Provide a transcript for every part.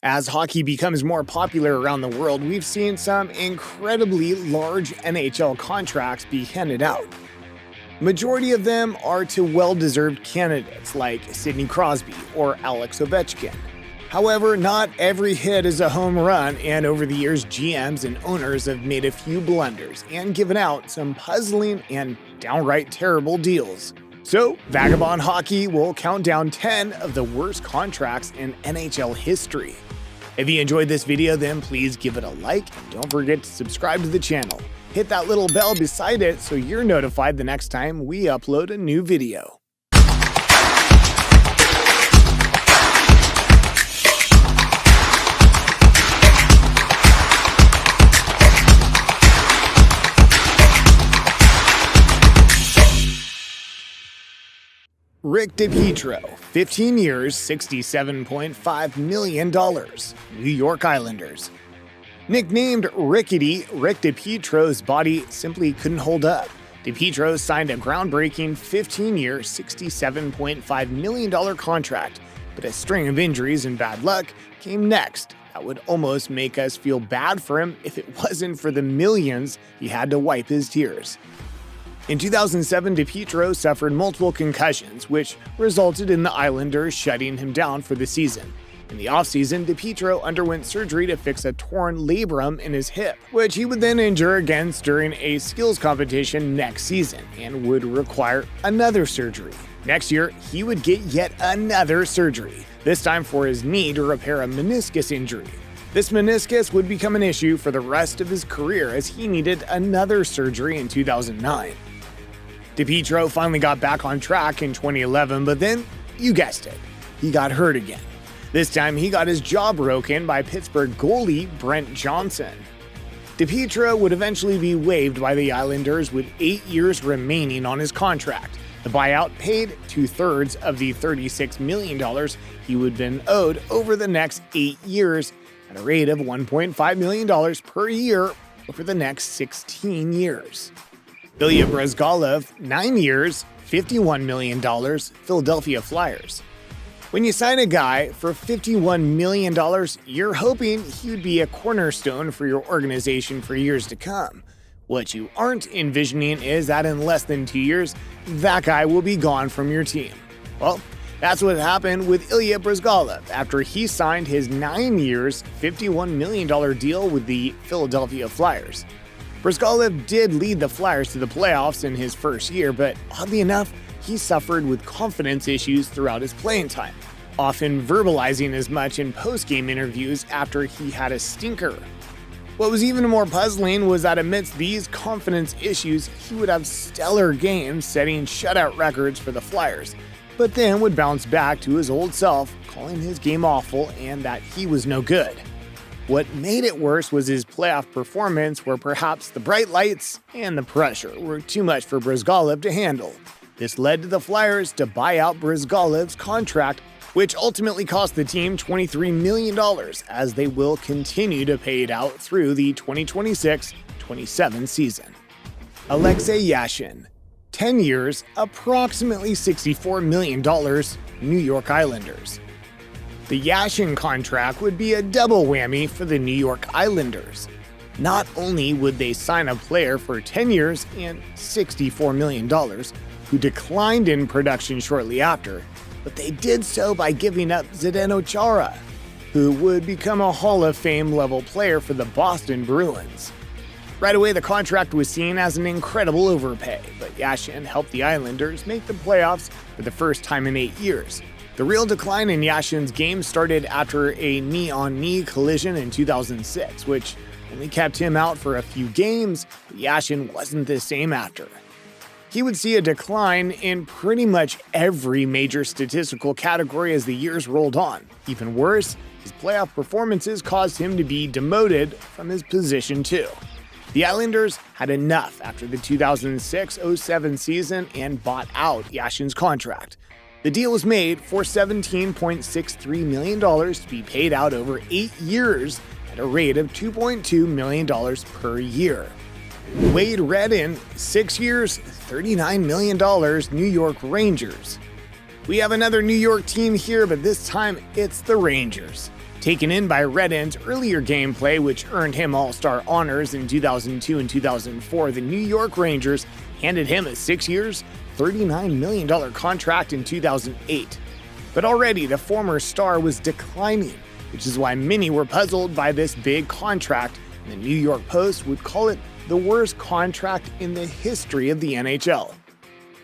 As hockey becomes more popular around the world, we've seen some incredibly large NHL contracts be handed out. Majority of them are to well-deserved candidates like Sidney Crosby or Alex Ovechkin. However, not every hit is a home run, and over the years, GMs and owners have made a few blunders and given out some puzzling and downright terrible deals. So, Vagabond Hockey will count down 10 of the worst contracts in NHL history. If you enjoyed this video, then please give it a like and don't forget to subscribe to the channel. Hit that little bell beside it so you're notified the next time we upload a new video. Rick DiPietro, 15 years, $67.5 million, New York Islanders. Nicknamed Rickety, Rick DiPietro's body simply couldn't hold up. DiPietro signed a groundbreaking 15-year, $67.5 million contract, but a string of injuries and bad luck came next. That would almost make us feel bad for him if it wasn't for the millions he had to wipe his tears. In 2007, DiPietro suffered multiple concussions, which resulted in the Islanders shutting him down for the season. In the offseason, DiPietro underwent surgery to fix a torn labrum in his hip, which he would then injure against during a skills competition next season and would require another surgery. Next year, he would get yet another surgery, this time for his knee to repair a meniscus injury. This meniscus would become an issue for the rest of his career as he needed another surgery in 2009. DiPietro finally got back on track in 2011, but then, you guessed it, he got hurt again. This time, he got his jaw broken by Pittsburgh goalie Brent Johnson. DiPietro would eventually be waived by the Islanders with 8 years remaining on his contract. The buyout paid 2/3 of the $36 million he would have been owed over the next 8 years at a rate of $1.5 million per year over the next 16 years. Ilya Bryzgalov, 9 years, $51 million, Philadelphia Flyers. When you sign a guy for $51 million, you're hoping he would be a cornerstone for your organization for years to come. What you aren't envisioning is that in less than 2 years, that guy will be gone from your team. Well, that's what happened with Ilya Bryzgalov after he signed his 9 years, $51 million deal with the Philadelphia Flyers. Bryzgalov did lead the Flyers to the playoffs in his first year, but oddly enough, he suffered with confidence issues throughout his playing time, often verbalizing as much in post-game interviews after he had a stinker. What was even more puzzling was that amidst these confidence issues, he would have stellar games setting shutout records for the Flyers, but then would bounce back to his old self, calling his game awful and that he was no good. What made it worse was his playoff performance, where perhaps the bright lights and the pressure were too much for Bryzgalov to handle. This led to the Flyers to buy out Bryzgalov's contract, which ultimately cost the team $23 million, as they will continue to pay it out through the 2026-27 season. Alexei Yashin, 10 years, approximately $64 million, New York Islanders. The Yashin contract would be a double whammy for the New York Islanders. Not only would they sign a player for 10 years and $64 million, who declined in production shortly after, but they did so by giving up Zdeno Chara, who would become a Hall of Fame level player for the Boston Bruins. Right away, the contract was seen as an incredible overpay, but Yashin helped the Islanders make the playoffs for the first time in 8 years. The real decline in Yashin's game started after a knee-on-knee collision in 2006, which only kept him out for a few games, but Yashin wasn't the same after. He would see a decline in pretty much every major statistical category as the years rolled on. Even worse, his playoff performances caused him to be demoted from his position too. The Islanders had enough after the 2006-07 season and bought out Yashin's contract. The deal was made for $17.63 million to be paid out over 8 years at a rate of $2.2 million per year. Wade Redden, 6 years, $39 million, New York Rangers. We have another New York team here, but this time it's the Rangers. Taken in by Redden's earlier gameplay, which earned him All-Star honors in 2002 and 2004, the New York Rangers handed him a 6 years, $39 million contract in 2008. But already the former star was declining, which is why many were puzzled by this big contract, and the New York Post would call it the worst contract in the history of the NHL.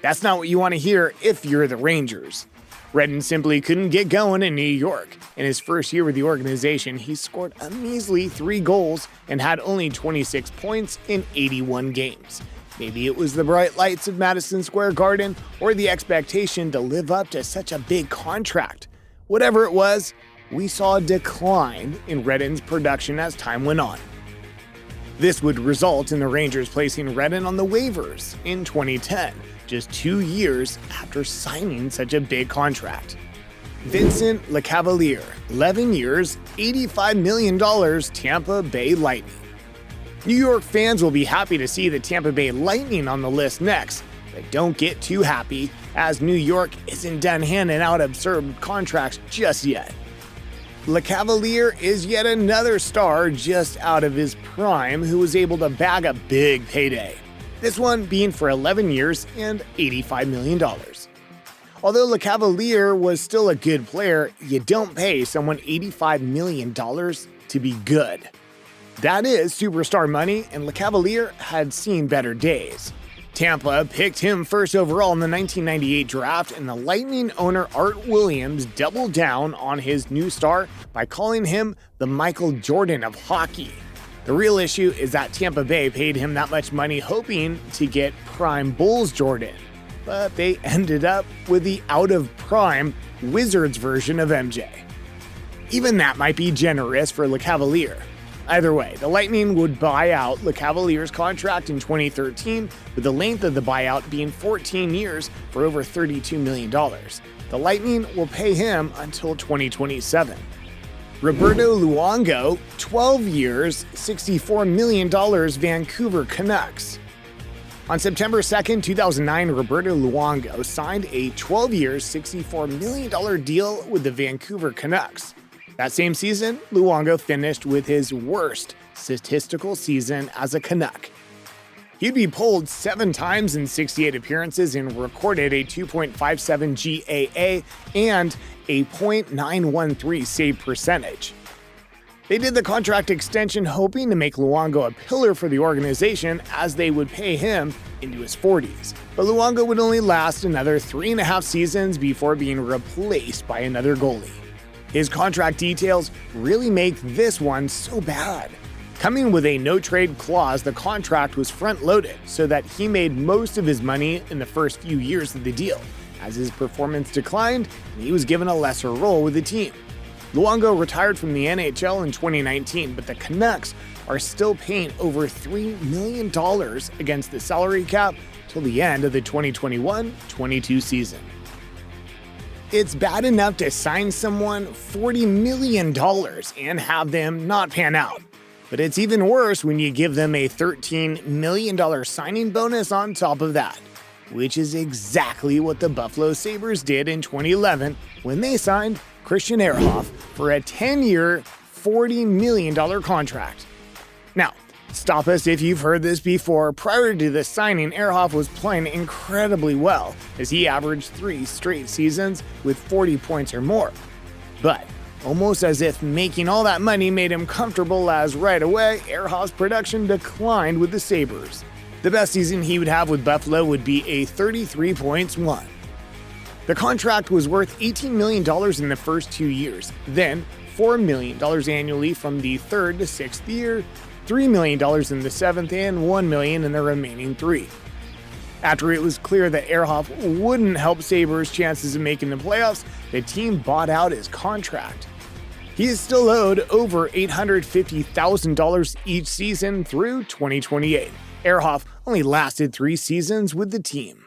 That's not what you want to hear if you're the Rangers. Redden simply couldn't get going in New York. In his first year with the organization, he scored a measly 3 goals and had only 26 points in 81 games. Maybe it was the bright lights of Madison Square Garden or the expectation to live up to such a big contract. Whatever it was, we saw a decline in Redden's production as time went on. This would result in the Rangers placing Redden on the waivers in 2010, just 2 years after signing such a big contract. Vincent Lecavalier, 11 years, $85 million, Tampa Bay Lightning. New York fans will be happy to see the Tampa Bay Lightning on the list next, but don't get too happy, as New York isn't done handing out absurd contracts just yet. Lecavalier is yet another star just out of his prime who was able to bag a big payday. This one being for 11 years and $85 million. Although Lecavalier was still a good player, you don't pay someone $85 million to be good. That is superstar money, and Lecavalier had seen better days. Tampa picked him first overall in the 1998 draft, and the Lightning owner Art Williams doubled down on his new star by calling him the Michael Jordan of hockey. The real issue is that Tampa Bay paid him that much money hoping to get prime Bulls Jordan, but they ended up with the out-of-prime Wizards version of MJ. Even that might be generous for Lecavalier. Either way, the Lightning would buy out Lecavalier's contract in 2013, with the length of the buyout being 14 years for over $32 million. The Lightning will pay him until 2027. Roberto Luongo, 12 years, $64 million, Vancouver Canucks. On September 2, 2009, Roberto Luongo signed a 12-year, $64 million deal with the Vancouver Canucks. That same season, Luongo finished with his worst statistical season as a Canuck. He'd be pulled 7 times in 68 appearances and recorded a 2.57 GAA and a .913 save percentage. They did the contract extension hoping to make Luongo a pillar for the organization as they would pay him into his 40s. But Luongo would only last another 3.5 seasons before being replaced by another goalie. His contract details really make this one so bad. Coming with a no-trade clause, the contract was front-loaded so that he made most of his money in the first few years of the deal. As his performance declined, he was given a lesser role with the team. Luongo retired from the NHL in 2019, but the Canucks are still paying over $3 million against the salary cap till the end of the 2021-22 season. It's bad enough to sign someone $40 million and have them not pan out. But it's even worse when you give them a $13 million signing bonus on top of that, which is exactly what the Buffalo Sabres did in 2011 when they signed Christian Ehrhoff for a 10-year, $40 million contract. Now, stop us if you've heard this before. Prior to the signing, Ehrhoff was playing incredibly well, as he averaged 3 straight seasons with 40 points or more. But almost as if making all that money made him comfortable, as right away, Ehrhoff's production declined with the Sabres. The best season he would have with Buffalo would be a 33 points won. The contract was worth $18 million in the first 2 years, then $4 million annually from the 3rd to 6th year, $3 million in the 7th, and $1 million in the remaining 3. After it was clear that Ehrhoff wouldn't help Sabres' chances of making the playoffs, the team bought out his contract. He is still owed over $850,000 each season through 2028. Ehrhoff only lasted 3 seasons with the team.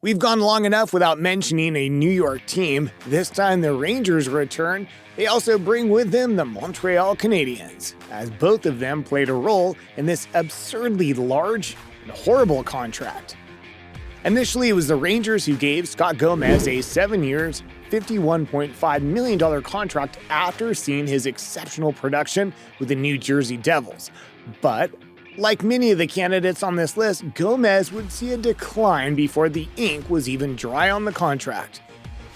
We've gone long enough without mentioning a New York team. This time the Rangers return. They also bring with them the Montreal Canadiens, as both of them played a role in this absurdly large and horrible contract. Initially, it was the Rangers who gave Scott Gomez a 7 years, $51.5 million contract after seeing his exceptional production with the New Jersey Devils. But like many of the candidates on this list, Gomez would see a decline before the ink was even dry on the contract.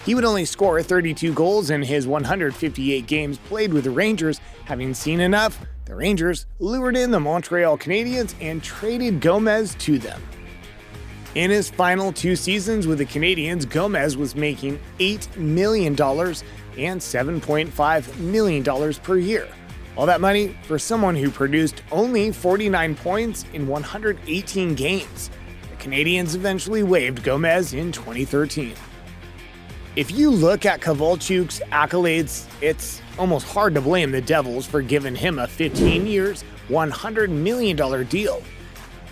He would only score 32 goals in his 158 games played with the Rangers. Having seen enough, the Rangers lured in the Montreal Canadiens and traded Gomez to them. In his final 2 seasons with the Canadiens, Gomez was making $8 million and $7.5 million per year. All that money for someone who produced only 49 points in 118 games. The Canadiens eventually waived Gomez in 2013. If you look at Kovalchuk's accolades, it's almost hard to blame the Devils for giving him a 15 years, $100 million deal.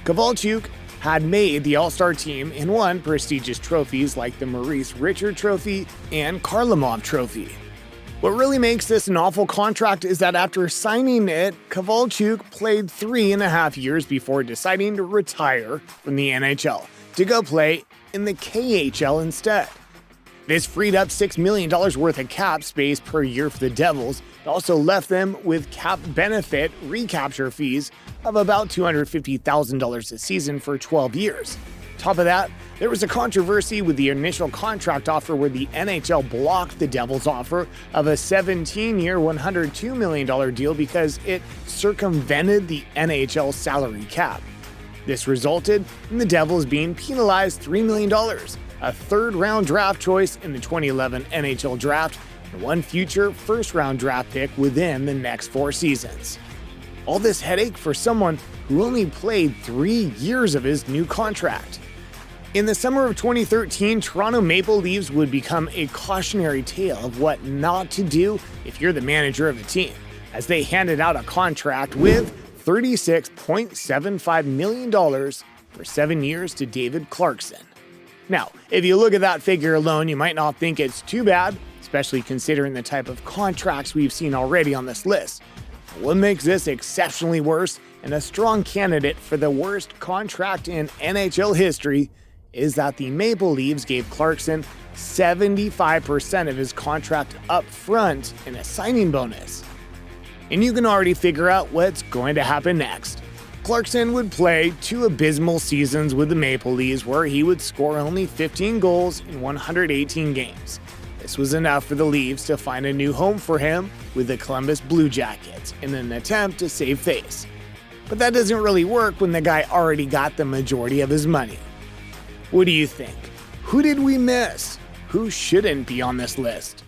Kovalchuk had made the All-Star team and won prestigious trophies like the Maurice Richard Trophy and Kharlamov Trophy. What really makes this an awful contract is that after signing it, Kovalchuk played 3.5 years before deciding to retire from the NHL to go play in the KHL instead. This freed up $6 million worth of cap space per year for the Devils. It also left them with cap benefit recapture fees of about $250,000 a season for 12 years. Top of that, there was a controversy with the initial contract offer where the NHL blocked the Devils' offer of a 17-year, $102 million deal because it circumvented the NHL salary cap. This resulted in the Devils being penalized $3 million, a third-round draft choice in the 2011 NHL draft, and one future first-round draft pick within the next 4 seasons. All this headache for someone who only played 3 years of his new contract. In the summer of 2013, Toronto Maple Leafs would become a cautionary tale of what not to do if you're the manager of a team, as they handed out a contract with $36.75 million for 7 years to David Clarkson. Now, if you look at that figure alone, you might not think it's too bad, especially considering the type of contracts we've seen already on this list. But what makes this exceptionally worse and a strong candidate for the worst contract in NHL history is that the Maple Leafs gave Clarkson 75% of his contract up front in a signing bonus. And you can already figure out what's going to happen next. Clarkson would play 2 abysmal seasons with the Maple Leafs where he would score only 15 goals in 118 games. This was enough for the Leafs to find a new home for him with the Columbus Blue Jackets in an attempt to save face. But that doesn't really work when the guy already got the majority of his money. What do you think? Who did we miss? Who shouldn't be on this list?